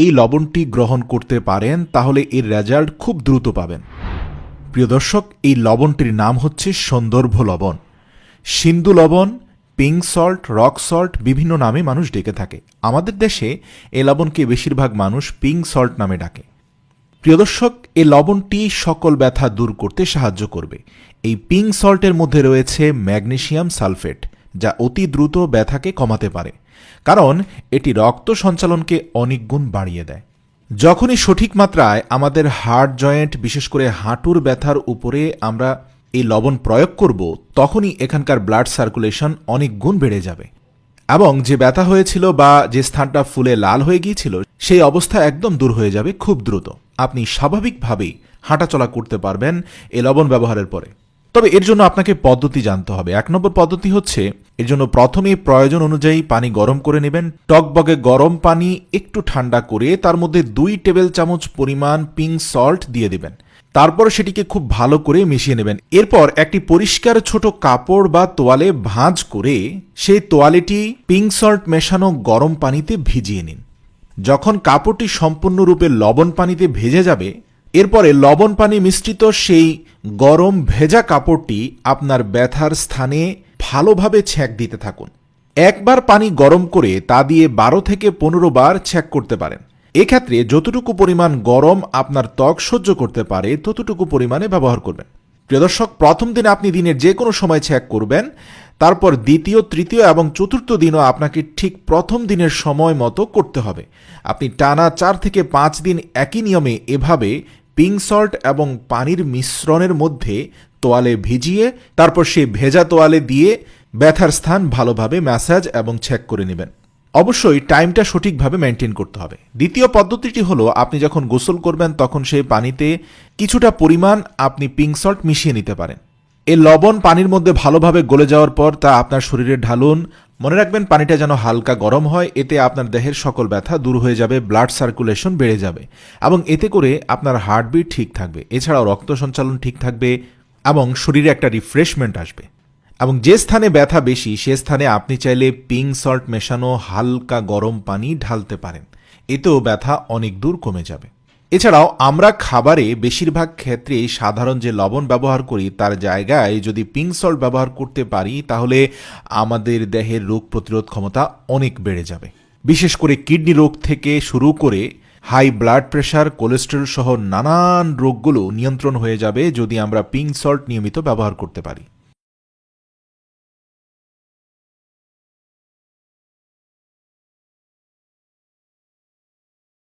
এই লবণটি গ্রহণ করতে পারেন তাহলে এর রেজাল্ট খুব দ্রুত পাবেন। প্রিয় দর্শক, এই লবণটির নাম হচ্ছে সন্দর্ভ লবণ। সিন্ধু লবণ, পিঙ্ক সল্ট, রক সল্ট বিভিন্ন নামে মানুষ ডেকে থাকে। আমাদের দেশে এই লবণকে বেশিরভাগ মানুষ পিঙ্ক সল্ট নামে ডাকে। প্রিয় দর্শক, এই লবণটি সকল ব্যথা দূর করতে সাহায্য করবে। এই পিঙ্ক সল্টের মধ্যে রয়েছে ম্যাগনেসিয়াম সালফেট, যা অতি দ্রুত ব্যথাকে কমাতে পারে, কারণ এটি রক্ত সঞ্চালনকে অনেক গুণ বাড়িয়ে দেয়। যখনই সঠিক মাত্রায় আমাদের হার্ট জয়েন্ট, বিশেষ করে হাঁটুর ব্যথার উপরে আমরা এই লবণ প্রয়োগ করব, তখনই এখানকার ব্লাড সার্কুলেশন অনেক গুণ বেড়ে যাবে এবং যে ব্যথা হয়েছিল বা যে স্থানটা ফুলে লাল হয়ে গিয়েছিল সেই অবস্থা একদম দূর হয়ে যাবে খুব দ্রুত। আপনি স্বাভাবিকভাবেই হাঁটাচলা করতে পারবেন এই লবণ ব্যবহারের পরে। তবে এর জন্য আপনাকে পদ্ধতি জানতে হবে। 1 নম্বর পদ্ধতি হচ্ছে, এর জন্য প্রথমেই প্রয়োজন অনুযায়ী পানি গরম করে নেবেন। টকবগে গরম পানি একটু ঠান্ডা করে তার মধ্যে 2 টেবিল চামচ পরিমাণ পিঙ্ক সল্ট দিয়ে দিবেন। তারপর সেটিকে খুব ভালো করে মিশিয়ে নেবেন। এরপর একটি পরিষ্কার ছোট কাপড় বা তোয়ালে ভাঁজ করে সেই তোয়ালেটি পিঙ্ক সল্ট মেশানো গরম পানিতে ভিজিয়ে নিন। যখন কাপড়টি সম্পূর্ণরূপে লবণ পানিতে ভেজে যাবে, এরপরে লবণ পানি মিশ্রিত সেই গরম ভেজা কাপড়টি আপনার ব্যথার স্থানে ভালোভাবে ছ্যাঁক দিতে থাকুন। একবার পানি গরম করে তা দিয়ে 12 থেকে 15 বার ছ্যাঁক করতে পারেন। এক্ষেত্রে যতটুকু পরিমাণ গরম আপনার ত্বক সহ্য করতে পারে ততটুকু পরিমাণে ব্যবহার করবেন। প্রিয় দর্শক, প্রথম দিনে আপনি দিনের যে কোনো সময় ছ্যাঁক করবেন, তারপর দ্বিতীয়, তৃতীয় এবং চতুর্থ দিনও আপনাকে ঠিক প্রথম দিনের সময় মতো করতে হবে। আপনি টানা 4 থেকে 5 দিন একই নিয়মে এভাবে পিঙ্ক সল্ট এবং পানির মিশ্রণের মধ্যে তোয়ালে ভিজিয়ে তারপর সেই ভেজা তোয়ালে দিয়ে ব্যথার স্থান ভালোভাবে ম্যাসাজ এবং ছ্যাঁক করে নেবেন। অবশ্যই টাইমটা সঠিকভাবে মেনটেন করতে হবে। দ্বিতীয় পদ্ধতিটি হলো, আপনি যখন গোসল করবেন তখন সেই পানিতে কিছুটা পরিমাণ আপনি পিঙ্ক সল্ট মিশিয়ে নিতে পারেন। এই লবণ পানির মধ্যে ভালোভাবে গলে যাওয়ার পর তা আপনার শরীরে ঢালুন। মনে রাখবেন পানিটা যেন হালকা গরম হয়, এতে আপনার দেহের সকল ব্যথা দূর হয়ে যাবে, ব্লাড সার্কুলেশন বেড়ে যাবে এবং এতে করে আপনার হার্টবিট ঠিক থাকবে। এছাড়াও রক্ত সঞ্চালন ঠিক থাকবে এবং শরীরে একটা রিফ্রেশমেন্ট আসবে। এবং যে স্থানে ব্যথা বেশি সে স্থানে আপনি চাইলে পিঙ্ক সল্ট মেশানো হালকা গরম পানি ঢালতে পারেন, এতেও ব্যথা অনেক দূর কমে যাবে। এছাড়াও আমরা খাবারে বেশিরভাগ ক্ষেত্রে সাধারণ যে লবণ ব্যবহার করি তার জায়গায় যদি পিঙ্ক সল্ট ব্যবহার করতে পারি, তাহলে আমাদের দেহের রোগ প্রতিরোধ ক্ষমতা অনেক বেড়ে যাবে। বিশেষ করে কিডনি রোগ থেকে শুরু করে হাই ব্লাড প্রেশার, কোলেস্টেরল সহ নানান রোগগুলো নিয়ন্ত্রণ হয়ে যাবে যদি আমরা পিঙ্ক সল্ট নিয়মিত ব্যবহার করতে পারি।